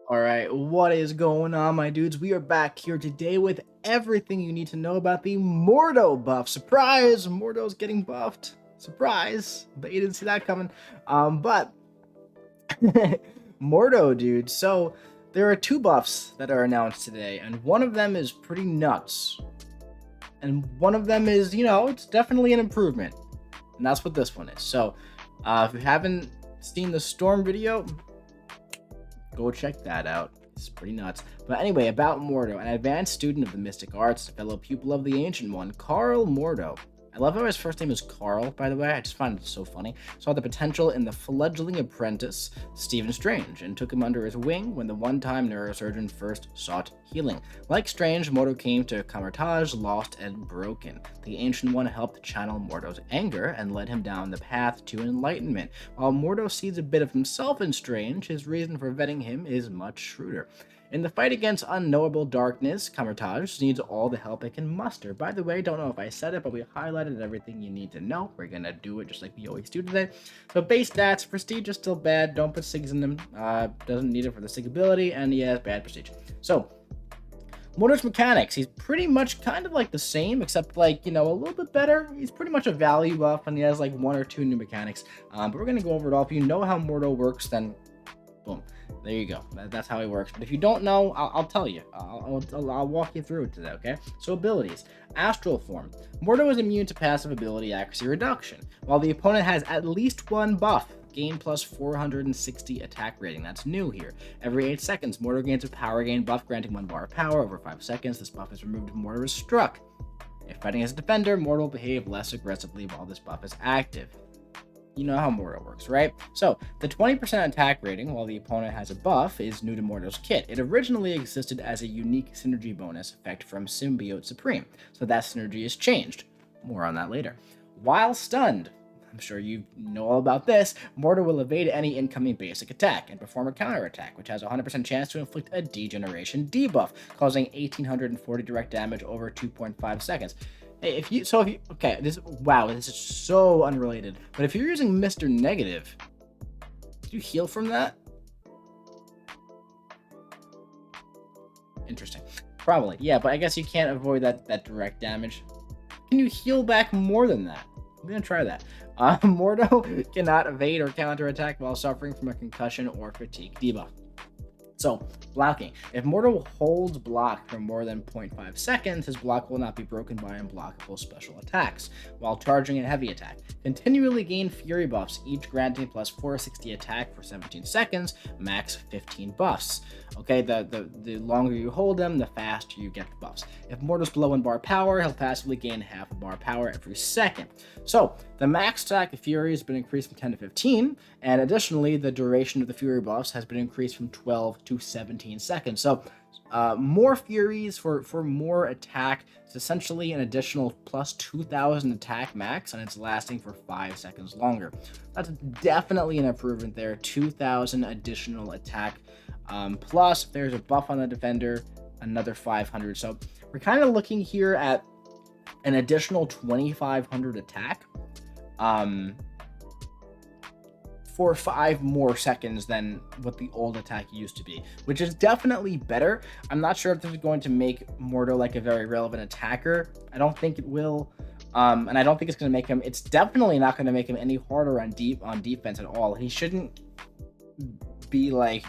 All right, what is going on, my dudes? We are back here today with everything you need to know about the Mordo buff. Surprise! Mordo's getting buffed. Surprise! But you didn't see that coming. But Mordo, dude. So there are two buffs that are announced today, and one of them is pretty nuts, and one of them is, it's definitely an improvement, and that's what this one is. So, if you haven't seen the Storm video, go check that out. It's pretty nuts. But anyway, about Mordo, an advanced student of the mystic arts, fellow pupil of the Ancient One, Carl Mordo. I love how his first name is Carl, by the way. I just find it so funny. Saw the potential in the fledgling apprentice, Stephen Strange, and took him under his wing when the one-time neurosurgeon first sought healing. Like Strange, Mordo came to Camartage lost and broken. The Ancient One helped channel Mordo's anger and led him down the path to enlightenment. While Mordo sees a bit of himself in Strange, his reason for vetting him is much shrewder. In the fight against unknowable darkness, Camartage needs all the help it can muster. By the way, don't know if I said it, but we highlighted everything you need to know. We're gonna do it just like we always do today. So base stats, prestige is still bad. Don't put SIGs in them. Doesn't need it for the SIG ability, and he has bad prestige. So Mordo's mechanics, he's pretty much kind of like the same, except like, a little bit better. He's pretty much a value buff, and he has like one or two new mechanics. But we're gonna go over it all. If you know how Mordo works, then boom. There you go. That's how he works. But if you don't know, I'll tell you. I'll walk you through it today, okay? So abilities. Astral Form. Mordo is immune to passive ability accuracy reduction. While the opponent has at least one buff, gain plus 460 attack rating. That's new here. Every 8 seconds, Mordo gains a power gain buff, granting 1 bar of power. Over 5 seconds, this buff is removed if Mordo is struck. If fighting as a defender, Mordo will behave less aggressively while this buff is active. You know how Mordo works, right? So, the 20% attack rating while the opponent has a buff is new to Mordo's kit. It originally existed as a unique synergy bonus effect from Symbiote Supreme, so that synergy is changed. More on that later. While stunned, I'm sure you know all about this, Mordo will evade any incoming basic attack and perform a counterattack, which has a 100% chance to inflict a degeneration debuff, causing 1840 direct damage over 2.5 seconds. Hey, okay, this is so unrelated. But if you're using Mr. Negative, do you heal from that? Interesting. Probably, yeah, but I guess you can't avoid that direct damage. Can you heal back more than that? I'm gonna try that. Mordo cannot evade or counterattack while suffering from a concussion or fatigue debuff. So, blocking. If Mordo holds block for more than 0.5 seconds, his block will not be broken by unblockable special attacks, while charging a heavy attack. Continually gain fury buffs, each granting plus 460 attack for 17 seconds, max 15 buffs. Okay, the longer you hold them, the faster you get the buffs. If Mordo's below 1 bar power, he'll passively gain half a bar power every second. So, the max stack of Fury has been increased from 10 to 15, and additionally, the duration of the Fury buffs has been increased from 12 to 17 seconds. So, more Furies for more attack. It's essentially an additional plus 2,000 attack max, and it's lasting for 5 seconds longer. That's definitely an improvement there. 2,000 additional attack. Plus, if there's a buff on the defender, another 500. So, we're kind of looking here at an additional 2,500 attack for 5 more seconds than what the old attack used to be, which is definitely better. I'm not sure if this is going to make Mordo like a very relevant attacker. I don't think it will. And I don't think it's going to make him, it's definitely not going to make him any harder on defense at all. He shouldn't be like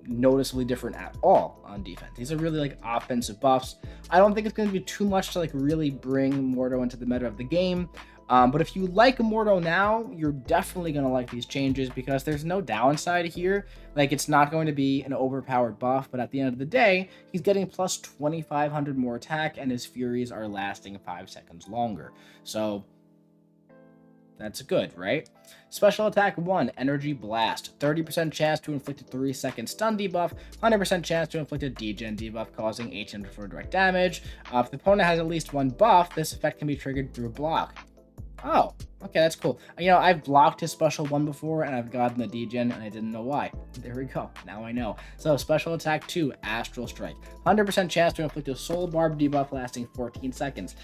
noticeably different at all on defense. These are really like offensive buffs. I don't think it's going to be too much to like really bring Mordo into the meta of the game. But if you like Mordo now, you're definitely going to like these changes because there's no downside here. Like, it's not going to be an overpowered buff, but at the end of the day, he's getting plus 2,500 more attack, and his Furies are lasting 5 seconds longer. So, that's good, right? Special attack 1, Energy Blast. 30% chance to inflict a 3-second stun debuff, 100% chance to inflict a degen debuff, causing 1804 direct damage. If the opponent has at least 1 buff, this effect can be triggered through block. Oh, okay, that's cool. I've blocked his special 1 before, and I've gotten the degen, and I didn't know why. There we go. Now I know. So, special attack 2, Astral Strike. 100% chance to inflict a soul barb debuff lasting 14 seconds.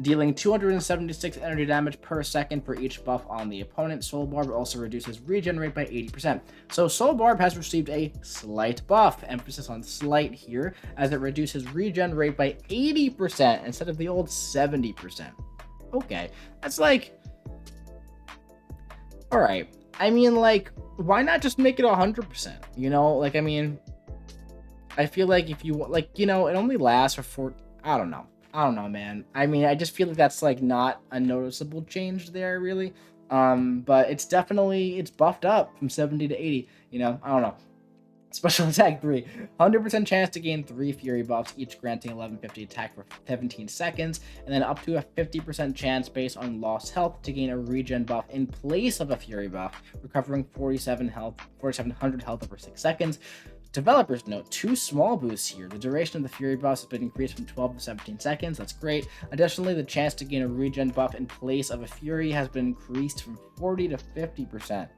dealing 276 energy damage per second for each buff on the opponent. Soul Barb also reduces regen rate by 80%. So Soul Barb has received a slight buff, emphasis on slight here, as it reduces regen rate by 80% instead of the old 70%. Okay, that's like... Alright, I mean, like, why not just make it 100%? You know, like, I mean, I feel like if you, like, you know, it only lasts for 4... I don't know, man. I mean, I just feel like that's like not a noticeable change there, really. But it's definitely, it's buffed up from 70 to 80. You know, I don't know. Special attack 3, 100% chance to gain 3 fury buffs, each granting 1150 attack for 17 seconds, and then up to a 50% chance based on lost health to gain a regen buff in place of a fury buff, recovering 4700 health over 6 seconds. Developers note 2 small boosts here. The duration of the Fury buffs has been increased from 12 to 17 seconds. That's great. Additionally, the chance to gain a regen buff in place of a Fury has been increased from 40 to 50%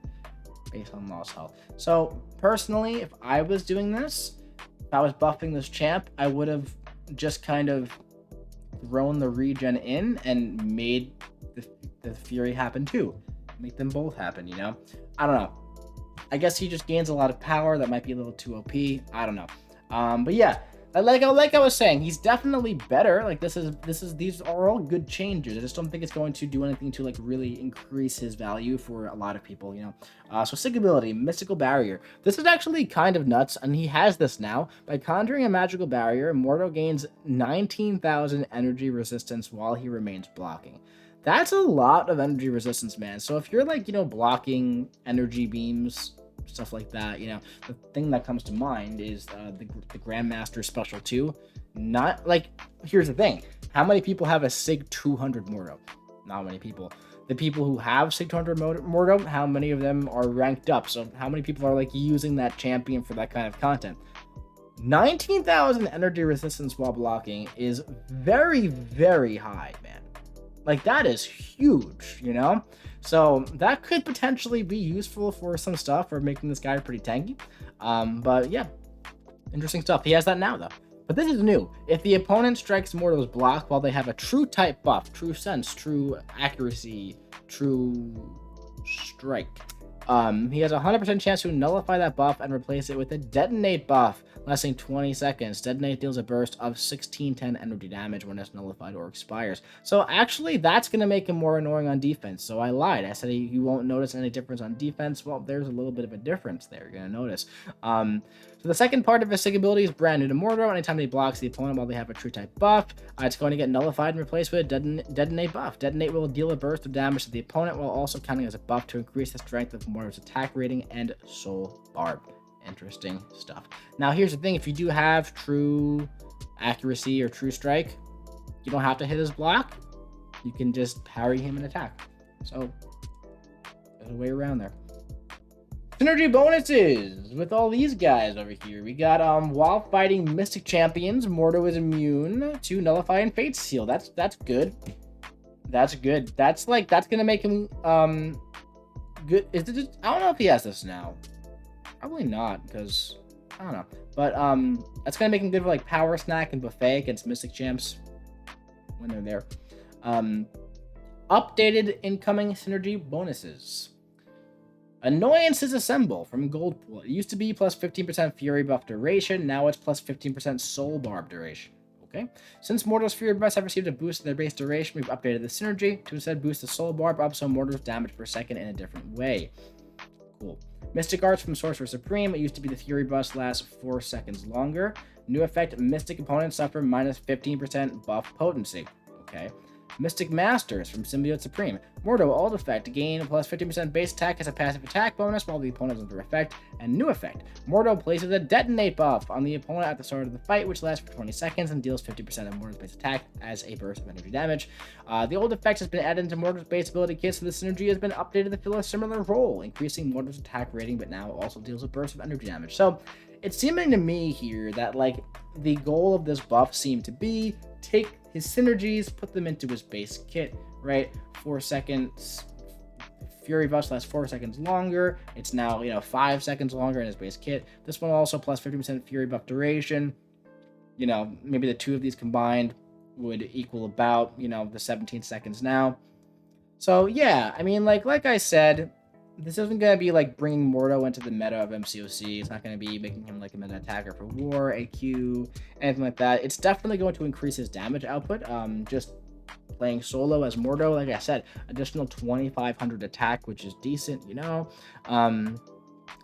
based on lost health. So, personally, if I was doing this, if I was buffing this champ, I would have just kind of thrown the regen in and made the Fury happen too. Make them both happen, you know? I don't know. I guess he just gains a lot of power. That might be a little too OP. I don't know. But yeah, like I was saying, he's definitely better. Like these are all good changes. I just don't think it's going to do anything to like really increase his value for a lot of people, you know. So sick ability, Mystical Barrier. This is actually kind of nuts, and he has this now. By conjuring a magical barrier, Mordo gains 19,000 energy resistance while he remains blocking. That's a lot of energy resistance, man. So if you're like, you know, blocking energy beams, stuff like that, you know, the thing that comes to mind is the Grandmaster Special 2. Not like, here's the thing. How many people have a Sig 200 Mordo? Not many people. The people who have Sig 200 Mordo, how many of them are ranked up? So how many people are like using that champion for that kind of content? 19,000 energy resistance while blocking is very, very high, man. Like, that is huge, you know? So that could potentially be useful for some stuff, for making this guy pretty tanky. But yeah, interesting stuff. He has that now, though. But this is new. If the opponent strikes Mordo's block while they have a true type buff, true sense, true accuracy, true strike, he has a 100% chance to nullify that buff and replace it with a detonate buff, lasting 20 seconds. Detonate deals a burst of 1610 energy damage when it's nullified or expires. So actually, that's going to make him more annoying on defense. So I lied. I said you won't notice any difference on defense. Well, there's a little bit of a difference there. You're going to notice. So the second part of his sig ability is brand new to Mordo. Anytime he blocks the opponent while they have a true type buff, it's going to get nullified and replaced with a detonate buff. Detonate will deal a burst of damage to the opponent while also counting as a buff to increase the strength of Mordo's attack rating and Soul Barb. Interesting stuff. Now here's the thing. If you do have true accuracy or true strike, you don't have to hit his block. You can just parry him and attack. So there's a way around there. Synergy bonuses with all these guys over here. We got while fighting Mystic Champions, Mordo is immune to Nullify and Fate Seal. That's good. That's good. That's gonna make him good. Is it just, I don't know if he has this now. Probably not, because I don't know. But that's gonna make him good for like Power Snack and Buffet against Mystic Champs when they're there. Updated incoming synergy bonuses. Annoyances Assemble from Gold Pool. It used to be plus 15% Fury buff duration. Now it's plus 15% Soul Barb duration. Okay. Since Mordo's Fury buffs have received a boost in their base duration, we've updated the synergy to instead boost the Soul Barb up so Mordo's damage per second in a different way. Cool. Mystic Arts from Sorcerer Supreme. It used to be the Fury buffs last 4 seconds longer. New effect, Mystic opponents suffer minus 15% buff potency. Okay. Mystic Masters from Symbiote Supreme. Mordo alt effect, gain plus 15% base attack as a passive attack bonus while the opponent is under effect. And new effect, Mordo places a detonate buff on the opponent at the start of the fight, which lasts for 20 seconds and deals 50% of Mordo's base attack as a burst of energy damage. The old effect has been added into Mordo's base ability kit, so the synergy has been updated to fill a similar role, increasing Mordo's attack rating, but now also deals a burst of energy damage. So it's seeming to me here that like the goal of this buff seemed to be take his synergies, put them into his base kit, right? 4 seconds. Fury buffs lasts 4 seconds longer. It's now, 5 seconds longer in his base kit. This one also plus 50% Fury buff duration. Maybe the two of these combined would equal about, the 17 seconds now. So yeah, I mean, like I said, this isn't gonna be like bringing Mordo into the meta of MCOC. It's not gonna be making him like a meta attacker for war, AQ, anything like that. It's definitely going to increase his damage output. Just playing solo as Mordo, like I said, additional 2,500 attack, which is decent.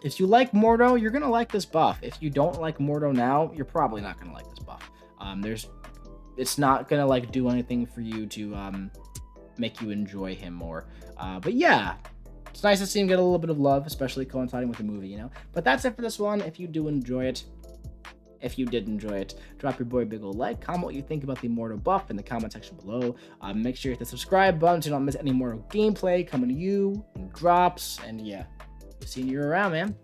If you like Mordo, you're gonna like this buff. If you don't like Mordo now, you're probably not gonna like this buff. It's not gonna like do anything for you to make you enjoy him more. But yeah, it's nice to see him get a little bit of love, especially coinciding with the movie. But that's it for this one. If you do enjoy it, if you did enjoy it, drop your boy a big ol' like, comment what you think about the Mordo buff in the comment section below. Make sure you hit the subscribe button so you don't miss any Mordo gameplay coming to you and drops. And yeah, seeing you around, man.